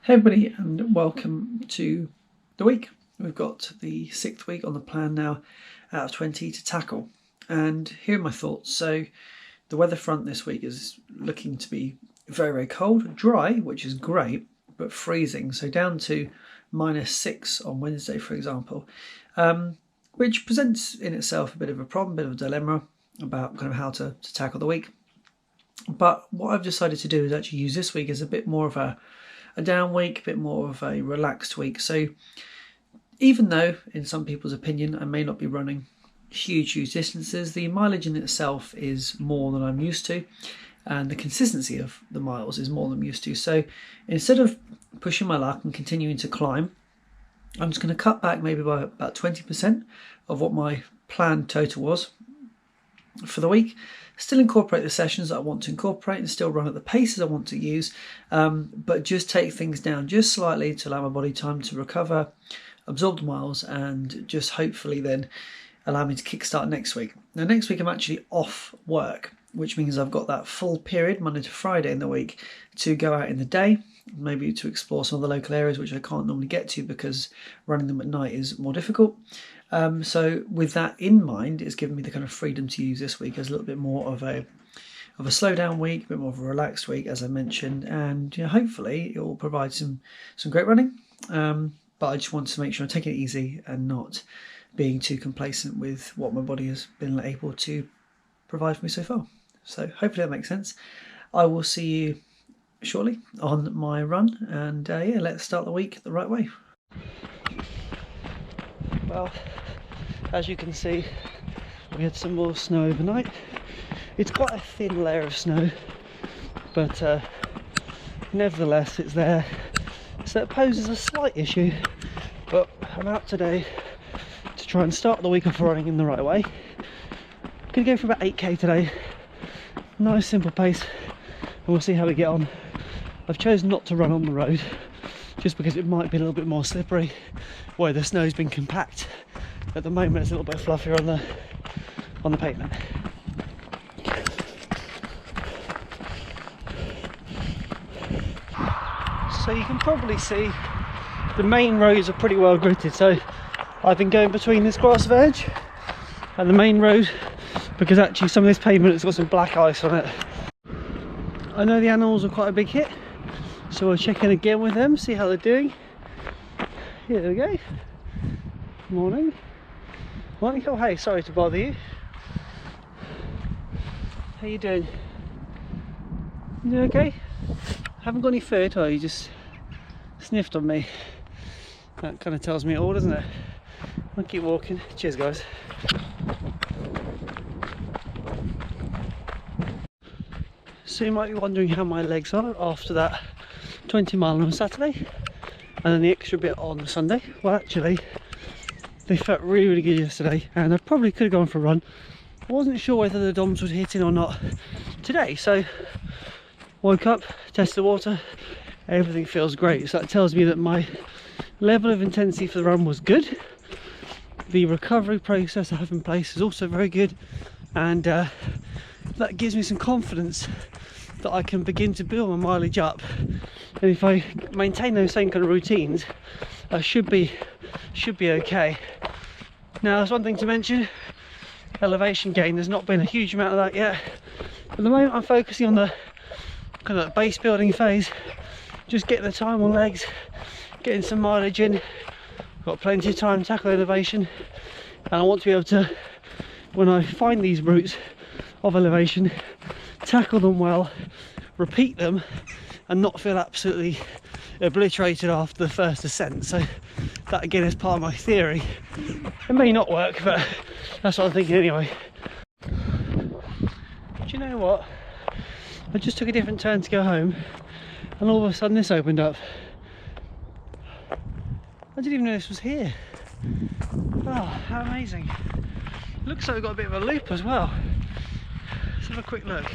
Hey everybody, and welcome to the week. We've got the 6th week on the plan now out of 20 to tackle. And here are my thoughts. So the weather front this week is looking to be very, very cold, dry, which is great, but freezing. So down to -6 on Wednesday, for example, which presents in itself a bit of a problem, a bit of a dilemma about kind of how to tackle the week. But what I've decided to do is actually use this week as a bit more of a down week, a bit more of a relaxed week. So even though in some people's opinion I may not be running huge distances, the mileage in itself is more than I'm used to, and the consistency of the miles is more than I'm used to. So instead of pushing my luck and continuing to climb, I'm just going to cut back maybe by about 20% of what my planned total was for the week. Still incorporate the sessions that I want to incorporate and still run at the paces I want to use, but just take things down just slightly to allow my body time to recover, absorb the miles, and just hopefully then allow me to kickstart next week. Now next week I'm actually off work, which means I've got that full period, Monday to Friday in the week, to go out in the day, maybe to explore some of the local areas which I can't normally get to because running them at night is more difficult. So with that in mind, it's given me the kind of freedom to use this week as a little bit more of a slow down week, a bit more of a relaxed week, as I mentioned, and hopefully it will provide some great running. But I just want to make sure I take it easy and not being too complacent with what my body has been able to provide for me so far. So hopefully that makes sense. I will see you shortly on my run, and let's start the week the right way. Well, as you can see, we had some more snow overnight. It's quite a thin layer of snow, but nevertheless it's there, so it poses a slight issue. But I'm out today to try and start the week off running in the right way. I'm going to go for about 8k today, nice simple pace, and we'll see how we get on. I've chosen not to run on the road just because it might be a little bit more slippery where the snow's been compact. At the moment it's a little bit fluffier on the pavement. So you can probably see the main roads are pretty well gritted, so I've been going between this grass verge and the main road because actually some of this pavement has got some black ice on it. I know the animals are quite a big hit, so we'll check in again with them, see how they're doing. Here we go. Morning. Morning. Oh hey, sorry to bother you. How you doing? You okay? Haven't got any food, or you just sniffed on me? That kind of tells me it all, doesn't it? I'll keep walking. Cheers guys. So you might be wondering how my legs are after that 20 mile on Saturday and then the extra bit on Sunday. Well, actually they felt really good yesterday, and I probably could have gone for a run. I wasn't sure whether the DOMs would hit in or not today, so woke up, tested the water, everything feels great. So that tells me that my level of intensity for the run was good. The recovery process I have in place is also very good, and that gives me some confidence that I can begin to build my mileage up. And if I maintain those same kind of routines, I should be okay. Now there's one thing to mention: elevation gain. There's not been a huge amount of that yet. At the moment I'm focusing on the kind of base building phase, just getting the time on legs, getting some mileage in. Got plenty of time to tackle elevation, and I want to be able to, when I find these routes of elevation, tackle them well, repeat them, and not feel absolutely obliterated after the first ascent. So that again is part of my theory. It may not work, but that's what I'm thinking anyway. Do you know what? I just took a different turn to go home, and all of a sudden this opened up. I didn't even know this was here. Oh, how amazing. Looks like we've got a bit of a loop as well. Let's have a quick look.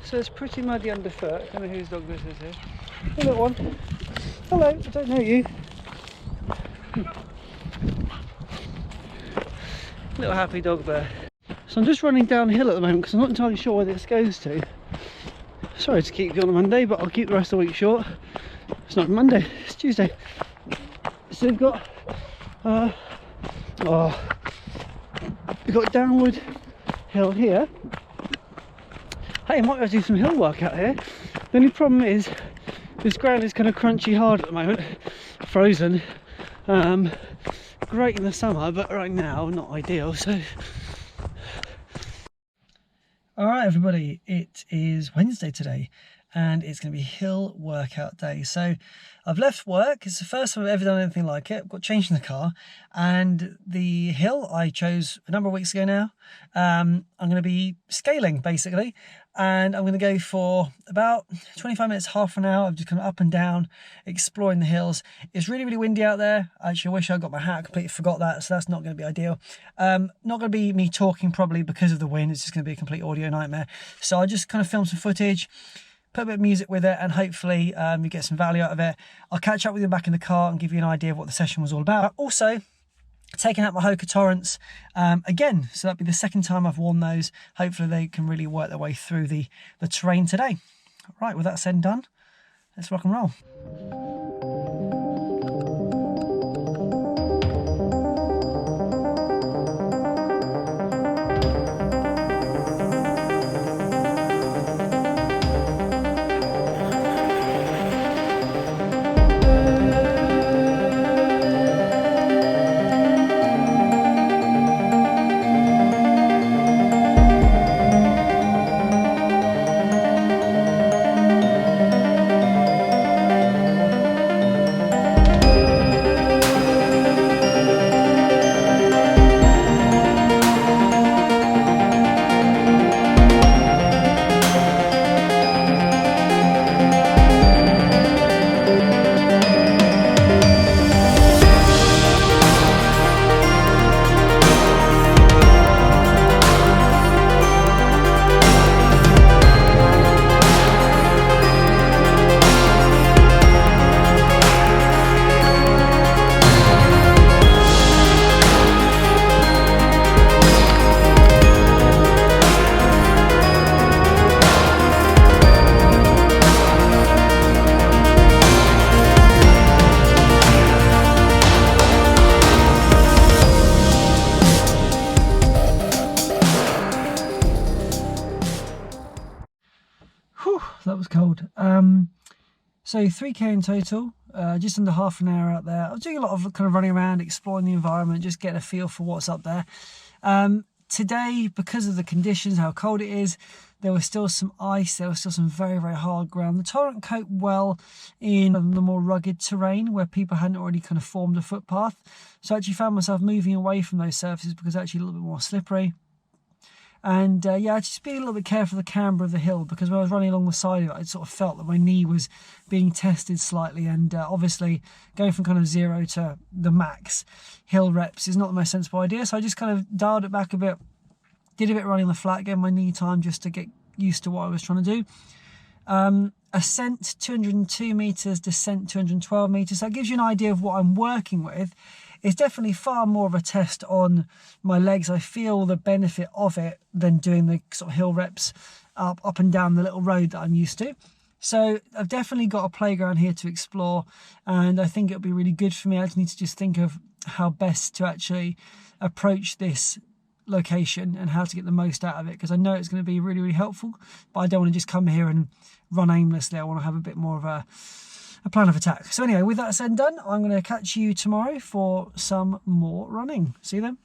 So it's pretty muddy underfoot. I don't know whose dog this is here. Hey, little one. Hello, I don't know you. Little happy dog there. So I'm just running downhill at the moment because I'm not entirely sure where this goes to. Sorry to keep you on a Monday, but I'll keep the rest of the week short. It's not Monday, it's Tuesday. So we've got downward hill here. Hey, I might go do some hill work out here. The only problem is this ground is kind of crunchy hard at the moment, frozen. Great in the summer, but right now not ideal. So all right, everybody, it is Wednesday today, and it's going to be hill workout day. So I've left work. It's the first time I've ever done anything like it. I've got changed in the car, and the hill I chose a number of weeks ago now, I'm going to be scaling basically, and I'm going to go for about 25 minutes, half an hour of just kind of up and down, exploring the hills. It's really, really windy out there. Actually, I wish I got my hat. I completely forgot that, so that's not going to be ideal. Not going to be me talking probably because of the wind. It's just going to be a complete audio nightmare. So I'll just kind of film some footage, put a bit of music with it, and hopefully you get some value out of it. I'll catch up with you back in the car and give you an idea of what the session was all about. Also, taking out my Hoka Torrents again, so that'll be the second time I've worn those. Hopefully they can really work their way through the terrain today. Right, with that said and done, let's rock and roll. That was cold. So 3k in total, just under half an hour out there. I was doing a lot of kind of running around, exploring the environment, just getting a feel for what's up there. Today, because of the conditions, how cold it is, there was still some ice, there was still some very, very hard ground. The Torrent coped well in the more rugged terrain where people hadn't already kind of formed a footpath. So I actually found myself moving away from those surfaces because it's actually a little bit more slippery. And yeah, just being a little bit careful of the camber of the hill, because when I was running along the side of it, I sort of felt that my knee was being tested slightly. And obviously going from kind of 0 to the max hill reps is not the most sensible idea. So I just kind of dialed it back a bit, did a bit running on the flat, gave my knee time just to get used to what I was trying to do. Ascent 202 meters, descent 212 meters. So that gives you an idea of what I'm working with. It's definitely far more of a test on my legs. I feel the benefit of it than doing the sort of hill reps up and down the little road that I'm used to. So I've definitely got a playground here to explore, and I think it'll be really good for me. I just need to just think of how best to actually approach this location and how to get the most out of it, because I know it's going to be really, really helpful, but I don't want to just come here and run aimlessly. I want to have a bit more of a plan of attack. So anyway, with that said and done, I'm going to catch you tomorrow for some more running. See you then.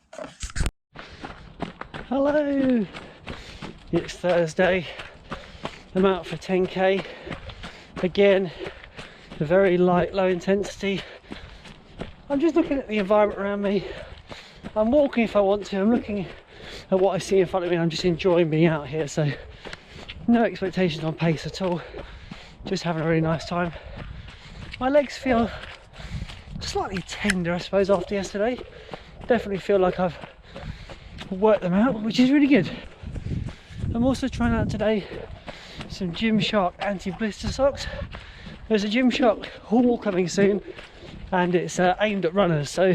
Hello, it's Thursday. I'm out for 10k again, a very light, low intensity. I'm just looking at the environment around me. I'm walking if I want to. I'm looking at what I see in front of me. I'm just enjoying being out here, so no expectations on pace at all, just having a really nice time. My legs feel slightly tender, I suppose, after yesterday. Definitely feel like I've worked them out, which is really good. I'm also trying out today some Gymshark anti-blister socks. There's a Gymshark haul coming soon, and it's aimed at runners, so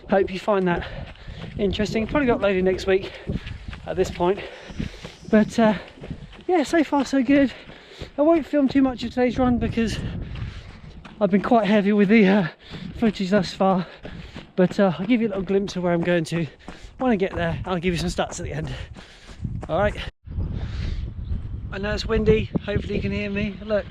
hope you find that interesting. Probably got uploaded next week at this point, but yeah, so far so good. I won't film too much of today's run because I've been quite heavy with the footage thus far, but I'll give you a little glimpse of where I'm going to when I get there. I'll give you some stats at the end. All right. I know it's windy, hopefully you can hear me. Look.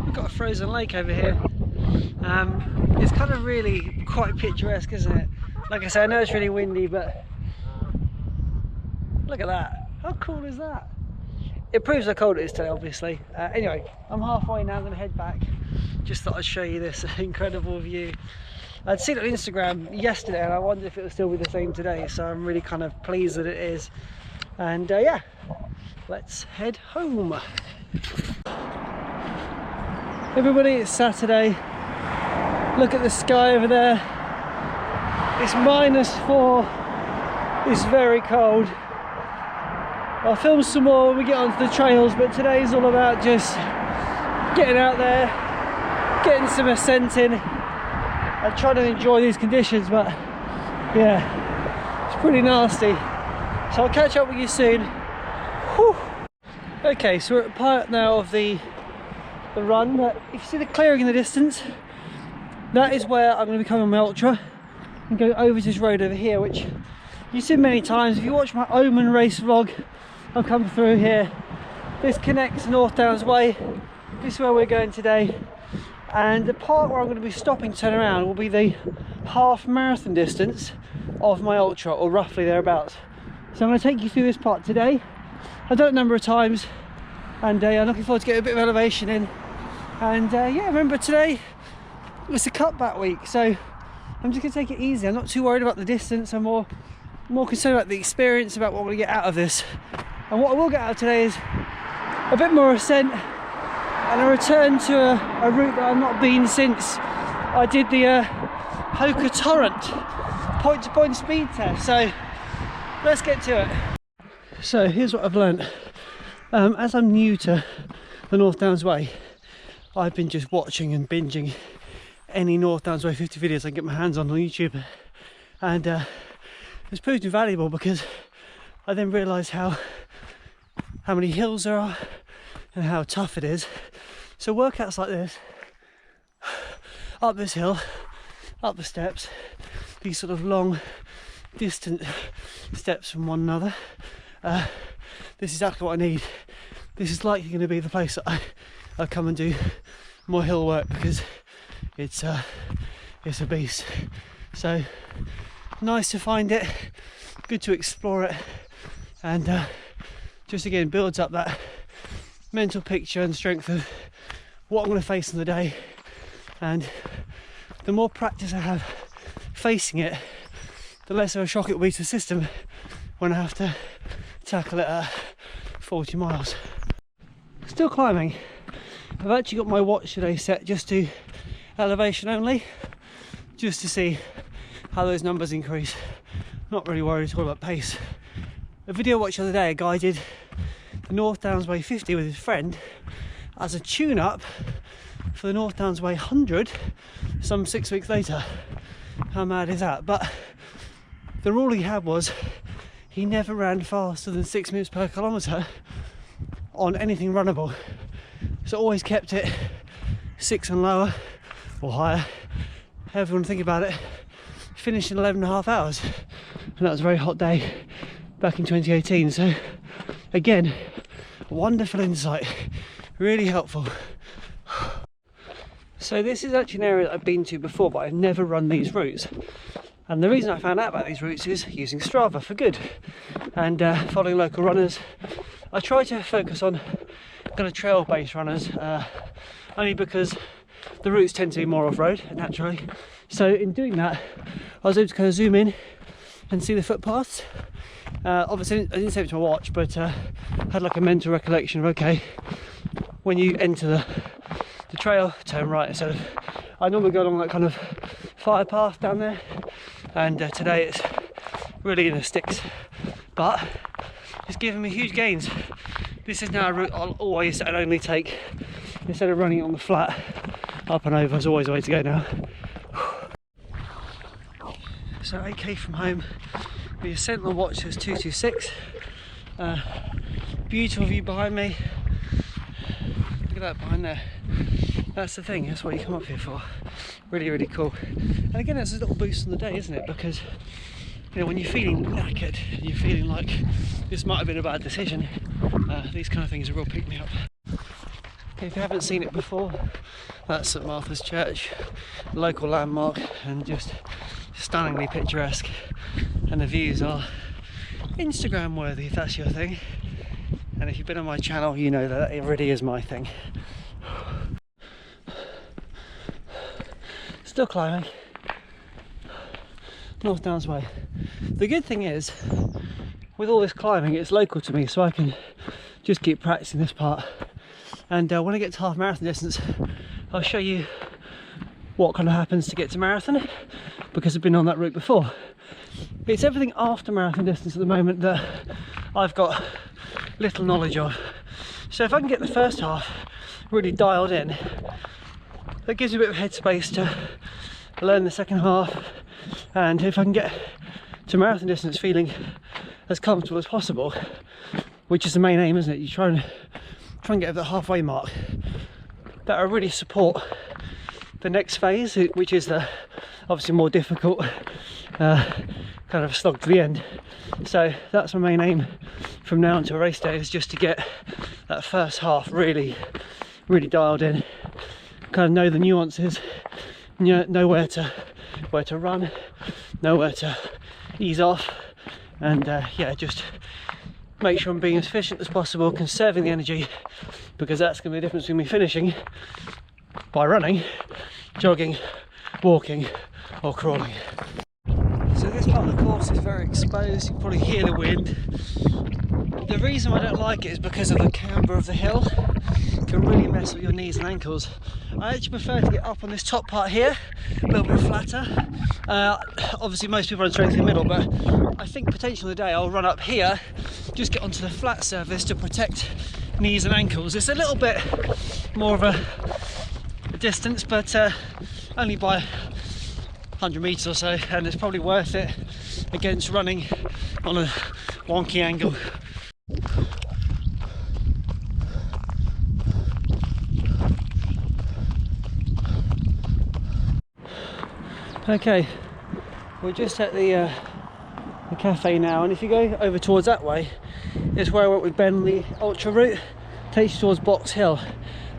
We've got a frozen lake over here. It's kind of really quite picturesque, isn't it? Like I say, I know it's really windy, but look at that. How cool is that? It proves how cold it is today, obviously. Anyway, I'm halfway now, I'm going to head back. Just thought I'd show you this incredible view. I'd seen it on Instagram yesterday and I wondered if it would still be the same today, so I'm really kind of pleased that it is. And yeah, let's head home. Everybody, it's Saturday. Look at the sky over there. It's -4. It's very cold. I'll film some more when we get onto the trails, but today's all about just getting out there, getting some ascent in, and trying to enjoy these conditions. But yeah, it's pretty nasty. So I'll catch up with you soon. Whew. Okay, so we're at part now of the run. If you see the clearing in the distance, that is where I'm going to be coming on my ultra and go over to this road over here, which you've seen many times. If you watch my Omen race vlog, I've come through here. This connects North Downs Way. This is where we're going today. And the part where I'm going to be stopping to turn around will be the half marathon distance of my ultra, or roughly thereabouts. So I'm going to take you through this part today. I've done it a number of times, and I'm looking forward to getting a bit of elevation in. And yeah, remember today it's a cutback week, so I'm just going to take it easy. I'm not too worried about the distance. I'm more concerned about the experience, about what I'm going to get out of this. And what I will get out of today is a bit more ascent and a return to a route that I've not been since I did the Hoka Torrent point-to-point speed test. So let's get to it. So here's what I've learnt. As I'm new to the North Downs Way, I've been just watching and binging any North Downs Way 50 videos I can get my hands on YouTube, and it's proved invaluable because I then realised how many hills there are and how tough it is. So workouts like this, up this hill, up the steps, these sort of long distant steps from one another, this is exactly what I need. This is likely going to be the place that I come and do more hill work, because it's a beast. So nice to find it, good to explore it, and just again builds up that mental picture and strength of what I'm going to face in the day. And the more practice I have facing it, the less of a shock it will be to the system when I have to tackle it at 40 miles. Still climbing. I've actually got my watch today set just to elevation only, just to see how those numbers increase. Not really worried at all about pace. A video I watched the other day, a guy did the North Downs Way 50 with his friend as a tune-up for the North Downs Way 100 some 6 weeks later. How mad is that? But the rule he had was he never ran faster than 6 minutes per kilometre on anything runnable. So always kept it 6 and lower or higher, however you want to think about it. Finished in 11.5 hours, and that was a very hot day back in 2018. So again, wonderful insight, really helpful. So this is actually an area that I've been to before, but I've never run these routes. And the reason I found out about these routes is using Strava for good, and following local runners. I try to focus on kind of trail-based runners, only because the routes tend to be more off-road naturally. So in doing that, I was able to kind of zoom in and see the footpaths. Obviously I didn't save it to my watch, but had like a mental recollection of, okay, when you enter the trail, turn right instead of, I normally go along that kind of fire path down there, and today it's really in the sticks, but it's given me huge gains. This is now a route I'll always and only take, instead of running it on the flat up and over. Is always the way to go now. So 8k from home, The ascent on watch is 226. Beautiful view behind me. Look at that behind there. That's the thing, that's what you come up here for. Really, really cool. And again, it's a little boost on the day, isn't it? Because, you know, when you're feeling knackered, you're feeling like this might have been a bad decision, these kind of things are real pick me up. Okay, if you haven't seen it before, that's St Martha's Church, local landmark, and just stunningly picturesque. And the views are Instagram worthy, if that's your thing. And if you've been on my channel, you know that it really is my thing. Still climbing. North Downs Way. The good thing is, with all this climbing, it's local to me, so I can just keep practicing this part. And when I get to half marathon distance, I'll show you what kind of happens to get to marathon, because I've been on that route before. It's everything after marathon distance at the moment that I've got little knowledge of. So if I can get the first half really dialed in, that gives me a bit of headspace to learn the second half. And if I can get to marathon distance feeling as comfortable as possible, which is the main aim, isn't it? You try and get to the halfway mark. That'll really support the next phase, which is the obviously more difficult kind of slog to the end. So that's my main aim from now until race day, is just to get that first half really dialed in, kind of know the nuances, know where to run, know where to ease off, and yeah, just make sure I'm being as efficient as possible, conserving the energy, because that's going to be the difference between me finishing by running, jogging, walking or crawling. So this part of the course is very exposed, you can probably hear the wind. The reason I don't like it is because of the camber of the hill. It can really mess with your knees and ankles. I actually prefer to get up on this top part here, a little bit flatter. Obviously most people run straight through the middle, but I think potentially today I'll run up here, just get onto the flat surface to protect knees and ankles. It's a little bit more of a distance, but only by 100 metres or so, and it's probably worth it against running on a wonky angle. Okay, we're just at the cafe now, and if you go over towards that way, it's where I went with Ben on the ultra route, takes you towards Box Hill.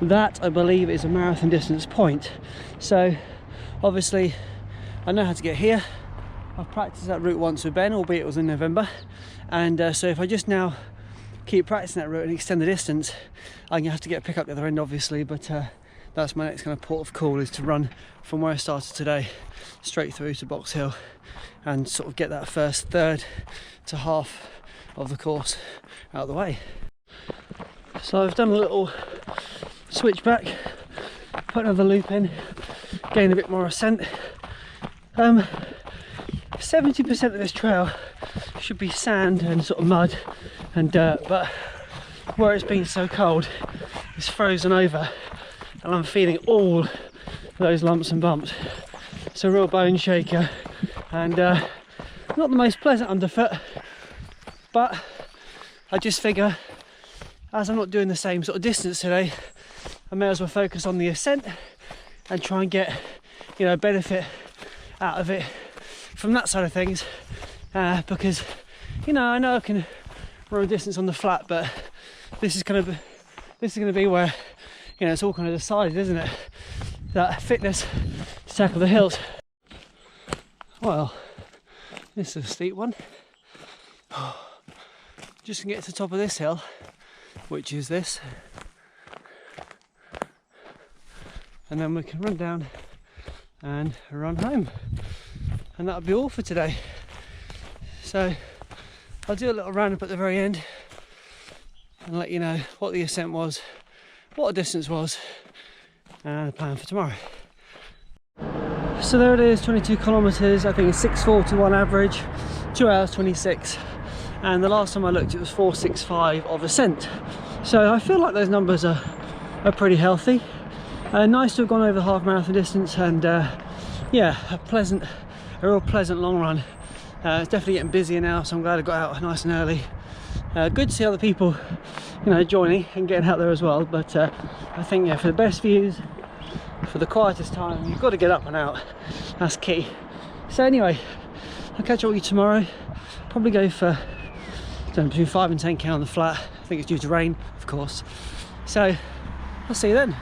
That, I believe, is a marathon distance point. So obviously I know how to get here. I've practiced that route once with Ben, albeit it was in November, and so if I just now keep practicing that route and extend the distance, I'm gonna have to get a pick up the other end obviously, but that's my next kind of port of call, is to run from where I started today straight through to Box Hill and sort of get that first third to half of the course out of the way. So I've done a little switch back, put another loop in, gain a bit more ascent. 70% of this trail should be sand and sort of mud and dirt, but where it's been so cold, it's frozen over and I'm feeling all those lumps and bumps. It's a real bone shaker, and not the most pleasant underfoot, but I just figure, as I'm not doing the same sort of distance today, I may as well focus on the ascent and try and get, you know, benefit out of it from that side of things, because, you know, I know I can run a distance on the flat, but this is going to be where, you know, it's all kind of decided, isn't it? That fitness to tackle the hills. Well, this is a steep one. Just to get to the top of this hill, which is this, and then we can run down and run home, and that'll be all for today. So I'll do a little roundup at the very end and let you know what the ascent was, what the distance was, and the plan for tomorrow. So there it is, 22 kilometres, I think it's 6:41 average, 2 hours 26, and the last time I looked it was 4:65 of ascent. So I feel like those numbers are pretty healthy. Nice to have gone over the half marathon distance, and yeah, a real pleasant long run It's definitely getting busier now, so I'm glad I got out nice and early. Good to see other people, joining and getting out there as well. But I think, for the best views, for the quietest time, you've got to get up and out. That's key. So anyway, I'll catch up with you tomorrow. Probably go for between 5 and 10k on the flat. I think it's due to rain, of course. So I'll see you then.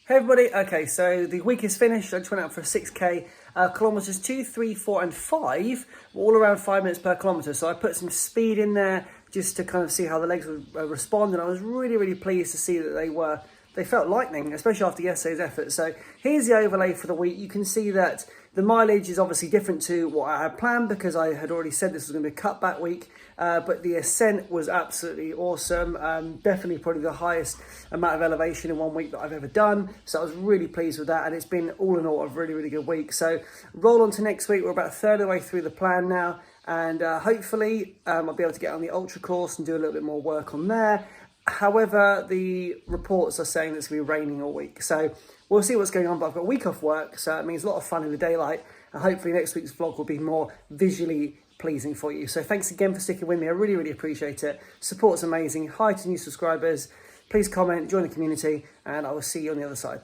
Hey everybody, okay, so the week is finished. I just went out for 6k, kilometres 2, 3, 4 and 5, all around 5 minutes per kilometre. So I put some speed in there just to kind of see how the legs would respond, and I was really pleased to see that they felt lightning, especially after yesterday's effort. So here's the overlay for the week. You can see that the mileage is obviously different to what I had planned because I had already said this was going to be a cutback week, but the ascent was absolutely awesome. Definitely probably the highest amount of elevation in 1 week that I've ever done. So I was really pleased with that, and it's been all in all a really good week. So roll on to next week. We're about a third of the way through the plan now, and hopefully I'll be able to get on the ultra course and do a little bit more work on there. However, the reports are saying that it's going to be raining all week. So we'll see what's going on, but I've got a week off work, so it means a lot of fun in the daylight. And hopefully next week's vlog will be more visually pleasing for you. So thanks again for sticking with me. I really appreciate it. Support's amazing. Hi to new subscribers. Please comment, join the community, and I will see you on the other side.